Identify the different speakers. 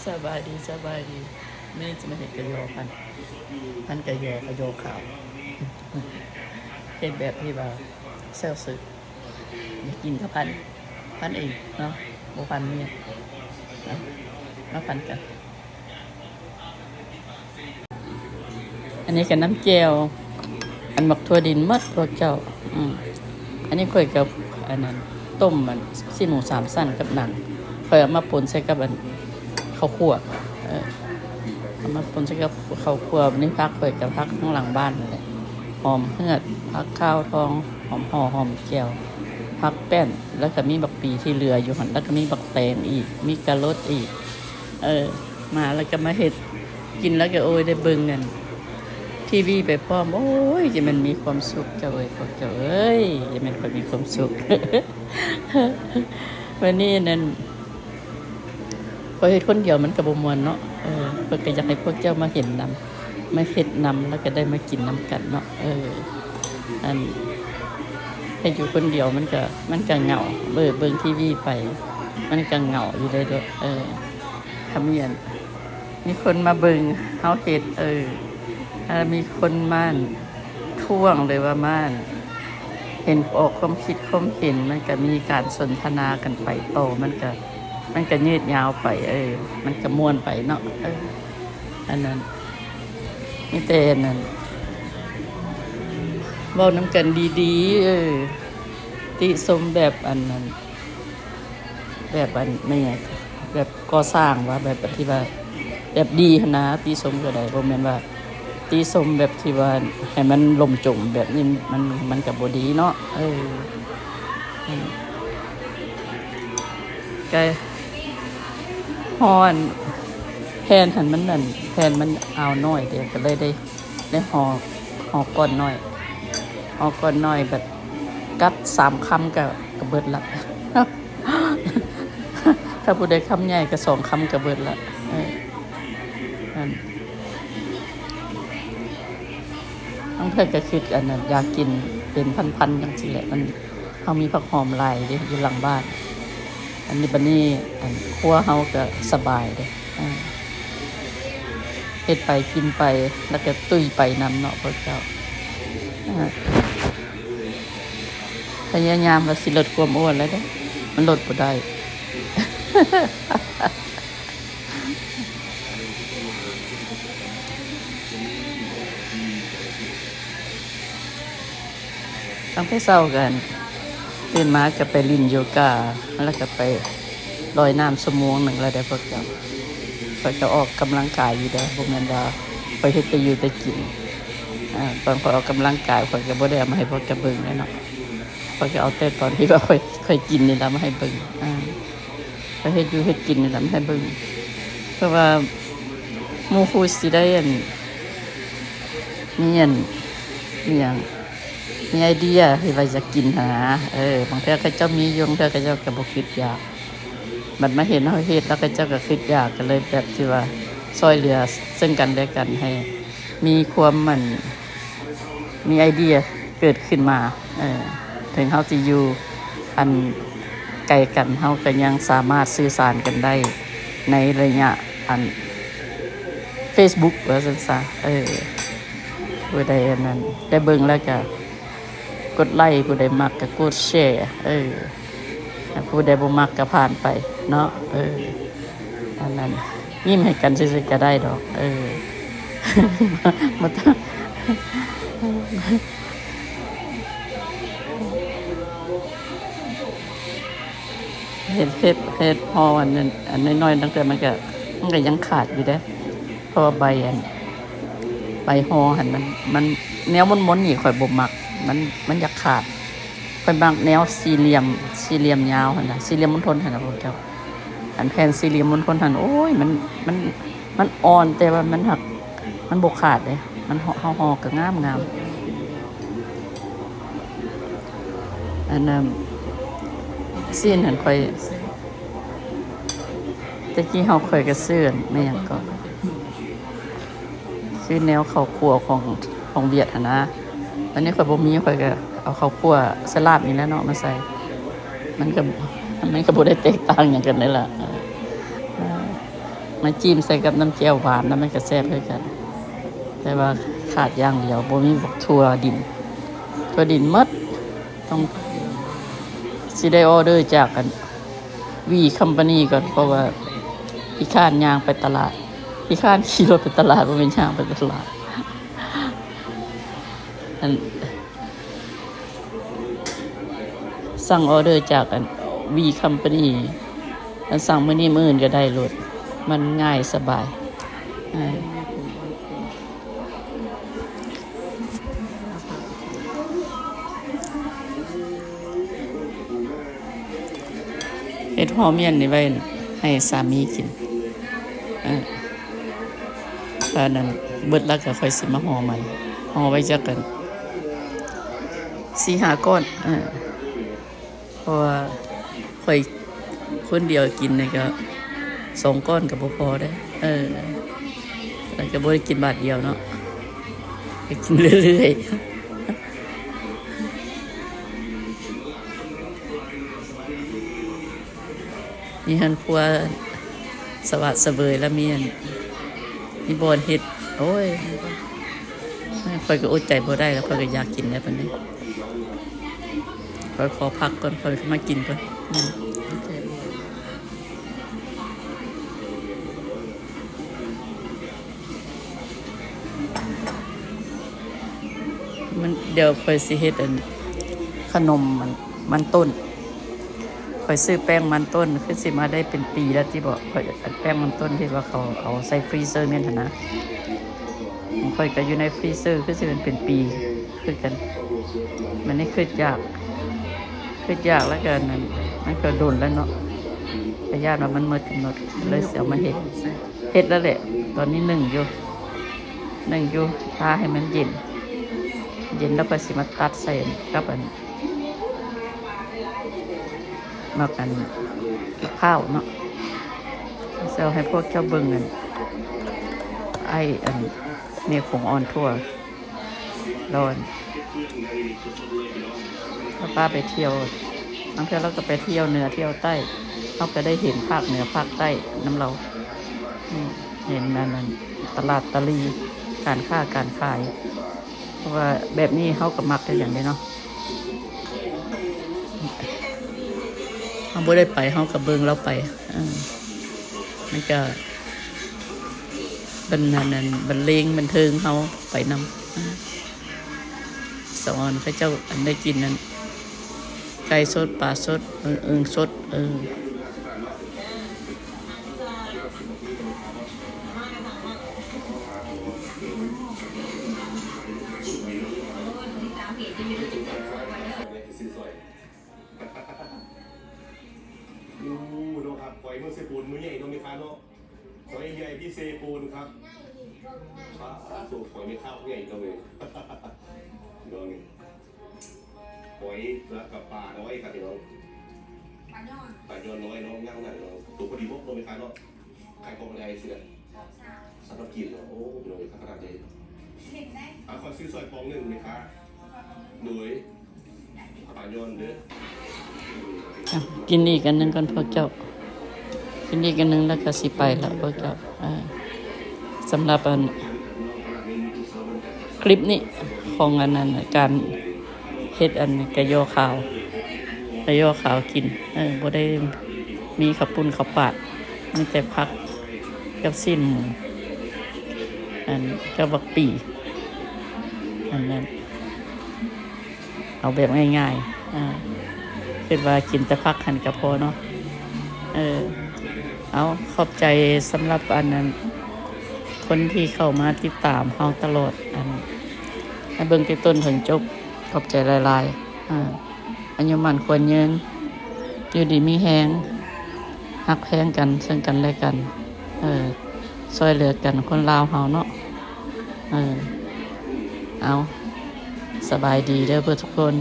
Speaker 1: สบายดีไม่จะมาเห็ดกระโยพันกระโยขาวเห็ดแบบที่ว่าเซลซึอยากกินกับพันเองเนาะโบพันเมียมาพันกันอันนี้กับน้ำเจลอันหมักทั่วดินมัดพวกเจ้าอันนี้ค่อยกับอันนั้นต้มมันซี่หมูสามสั้นกับหนังค่อยเอามาปนใส่กับอันข้าวคั่วเอามาปนใส่กับข้าวคั่วนี่พักค่อยกับพักข้างหลังบ้านนั่นแหละหอมเฮือดพักข้าวทองหอมหอมแก้วพักแป้นแล้วก็มีบักปีที่เหลืออยู่หันแล้วก็มีบักแตงอีกมีกะรดอีกมาแล้วก็มาเฮ็ดกินแล้วก็โอ้ยได้เบิ่งกันทีวีไปพร้อมโอ้ยจะมันมีความสุขเจ้าเอ้ยพวกเจ้าเอ้ยจะมันค่อยมีความสุข วันนี้นั่นพอเฮ็ดคนเดียวมันก็บ่ม่วนเนาะเพิ่นก็อยากให้พวกเจ้ามาเห็นนำมาเฮ็ดนำแล้วก็ได้มากินนำกันเนาะอันให้อยู่คนเดียวมันก็เหงาเบิ่งทีวีไปมันก็เหงาอยู่ได้ด้วยทำเนียนมีคนมาเบิ่งเฮาเฮ็ดมีคนม่านท่วงเลยว่าม่านเห็นออกความคิดความเห็นมันก็มีการสนทนากันไปโตมันก็ยืดยาวไปมันก็ม่วนไปเนาะอันนั้นนี่แต่นั่นเว้าน้ำกันดีๆติสมแบบอันนั้นแบบอันไม่ไงแบบก่อสร้างว่าแบบที่ว่าแบบดีนะติสมก็ได้บ่แม่นว่าติสมแบบที่ว่าให้มันล่มจมแบบนี้มันก็บ่ดีเนาะก็ฮอนแผ่นหันมันนั่นแผ่นมันเอาน้อยเดียวก็เลยได้ห่อก้อนน้อยห่อก้อนน้อยแบบกัด3คำก็เบิดละ ถ้าผู้ใดคำใหญ่ก็2คำก็เบิดละนั่นบางเทื่อก็คิดอันนั้นอยากกินเป็นพันๆจังซี่แหละมันเฮามีผักหอมหลายเด้อยู่หลังบ้านอันนี้บัดนี้ครัวเฮาก็สบายเด้เฮ็ดไปกินไปแล้วก็ตุ้ยไปนำเนาะพวกเจ้าพยายามว่าสิลดความอ้วนแล้วเด้มันลดบ่ได้ ตั้งแต่เช้ากันตื่นมาก็ไปเล่นโยคะแล้วก็ไปลอยน้ำชั่วโมงหนึ่งแล้วได้พวกเจ้าก็ออกกำลังกายอยู่ได้บ่แม่นว่าไปเฮ็ดแต่อยู่แต่กินตอนพอออกกำลังกายข้อยก็บ่ได้เอามาให้พวกเจ้าเบิ่งเนาะข้อยก็เอาแต่ตอนที่ว่าค่อยกินนี่ล่ะมาให้เบิ่งไปเฮ็ดอยู่เฮ็ดกินนี่ล่ะมาให้เบิ่งเพราะว่าหมู่คู่สิได้มีมีหยังมีไอเดียที่ว่าจะกินหาบางเทื่อเขาเจ้ามีอยู่บางเทื่อเขาเจ้าก็บ่คิดอยากมันมาเห็นเฮาเฮ็ดแล้วเขาเจ้าก็คิดอยากก็เลยแบบที่ว่าช่วยเหลือซึ่งกันและกันให้มีความมีไอเดียเกิดขึ้นมาถึงเฮาสิอยู่อันไกลกันเฮาก็ยังสามารถสื่อสารกันได้ในระยะอัน Facebook ว่าซั่นซะผู้ใดอันนั้นได้เบิ่งแล้วก็กดไลค์ผู้ใดมักก็กดแชร์ผู้ใดบ่มักก็ผ่านไปเนาะอันนั้นยิ้มให้กันซื่อๆก็ได้ดอกบ่ต้องเฮ็ดพออันนั้นอันน้อยๆตั้งแต่มันก็ยังขาดอยู่เด้เพราะว่าใบห่อหั่นมันแนวม้วนๆนี่ข่อยบ่มักมันอยากขาดค่อยบางแนวสี่เหลี่ยมยาวหั่นน่ะสี่เหลี่ยมมณฑลหั่นน่ะพวกเจ้าอันแผ่นสี่เหลี่ยมมณฑลหั่นโอ้ยมันอ่อนแต่ว่ามันหักมันบ่ขาดเด้มันห่อก็งามอันนั้นซีนหั่นค่อยตะกี้เฮาค่อยก็ซื้อแม่หยังก็ซื้อแนวข้าวคั่วของเวียดหั่นนะอันนี้ข่อยบ่มีข่อยก็เอาข้าวคั่วสลาดนี่แหละเนาะมาใส่มันก็บ่ได้แตกต่างหยังกันเลยล่ะ มาจิ้มใส่กับน้ำแจ่วหวานแล้วมันก็แซ่บด้วยกัน แต่ว่าขาดอย่างเดียวบ่มีบักถั่วดินหมดต้องสิได้ออเดอร์จากกันวีคัมพานีก่อนเพราะว่าอีข้านย่างไปตลาดอีข้านขี่รถไปตลาดบ่แม่นย่างไปตลาดอันสั่งออเดอร์จากกันวีคัมพานีอันสั่งมื้อนี้มื้ออื่นก็ได้รถมันง่ายสบายเฮ็ดห่อเมียนนี่ไว้ให้สามีกินตอนนั้นเบิดแล้วก็ค่อยสิมาห่อใหม่ห่อไว้จักกัน 4-5 ก้อนเพราะว่าค่อยคนเดียวกินนี่ก็2 ก้อนก็บ่พอได้แล้วก็บ่ได้กินบาทเดียวเนาะไปกินเรื่อยๆนี่หันครัวสวัสดิ์เสวยแล้วมีบอนเฮ็ดโอ้ยค่อยก็อดใจบ่ได้แล้วค่อยก็อยากกินแล้วบัดนี้ค่อยขอพักก่อนค่อยมากินก่อนมันเดี๋ยวค่อยสิเฮ็ดขนมมันต้นค่อยซื้อแป้งมันต้นคือสิมาได้เป็นปีแล้วที่บอกค่อยแป้งมันต้นที่ว่าเขาเอาใส่ฟรีเซอร์เนี่ยนะมันค่อยก็อยู่ในฟรีเซอร์คือสิเป็นปีคือกันมันนี่คือยากแล้วกันนั้นมันก็โดนแล้วเนาะแต่ญาติว่ามันหมดกำหนดเลยเอามาเฮ็ดแล้วแหละตอนนี้นึ่งอยู่ถ้าให้มันเย็นแล้วก็สิมาตัดใส่กับมากันข้าวเนาะเซลให้พวกเจ้าเบิ่งกันเมียของอ่อนทั่วร้อนถ้าป้าไปเที่ยวบางทีเราก็ไปเที่ยวเหนือเที่ยวใต้เราก็ได้เห็นภาคเหนือภาคใต้น้ำเราเห็นนั่นตลาดตะลีการค้าการขายเพราะว่าแบบนี้เขาก็มักได้อย่างนี้เนาะเขาบ่ได้ไปเขากับเบิ่งเราไปมันก็บรรเลงบันเทิงเขาไปนำสอนเขาเจ้าอันได้กินนั้นไก่สดปลาสดสด
Speaker 2: ดูครับหอยเมืองเซปูนมือใหญ่ตรงนี้ครับเนาะหอยใหญ่ที่เซปูนครับสูบหอยไม่เข้าใหญ่ตรงนี้ดูนี่หอยแล้วกับปลาน้อยครับพี่น้องปลาย้อนน้อยน้องย่างหนังน้องตัวพอดีพวกตรงนี้ครับเนาะใครกองอะไรเสียสำหรับกินเนาะโอ้พี่น้องขนาดใหญ่ขอซื้อซอยปองหนึ่งไหมครับโดยปลาย้อนเด้อ
Speaker 1: กินอีกอันนึงก่อนพวกเจ้ากินอีกอันนึงแล้วก็สิไปแล้วพวกเจ้าสำหรับคลิปนี้ของอันนั้นการเฮ็ดกะโยขาวกินบ่ได้มีข้าวปุ้นข้าวปาดมีแต่ผักกับสิ้นหมูกับบักปี่อันนั้นเอาแบบง่ายๆคิดว่ากินแต่ผักหั่นก็พอเนาะเอาขอบใจสำหรับอันนั้นคนที่เข้ามาติดตามเฮาตลอดให้เบิ่งแต่ต้นถึงจบขอบใจหลายๆอายุมั่นควรยืนอยู่ดีมีแฮงฮักแพงกันซึ่งกันและกันช่วยเหลือกันคนลาวเฮาเนาะเอาสบายดีเด้อเพื่อนทุกคน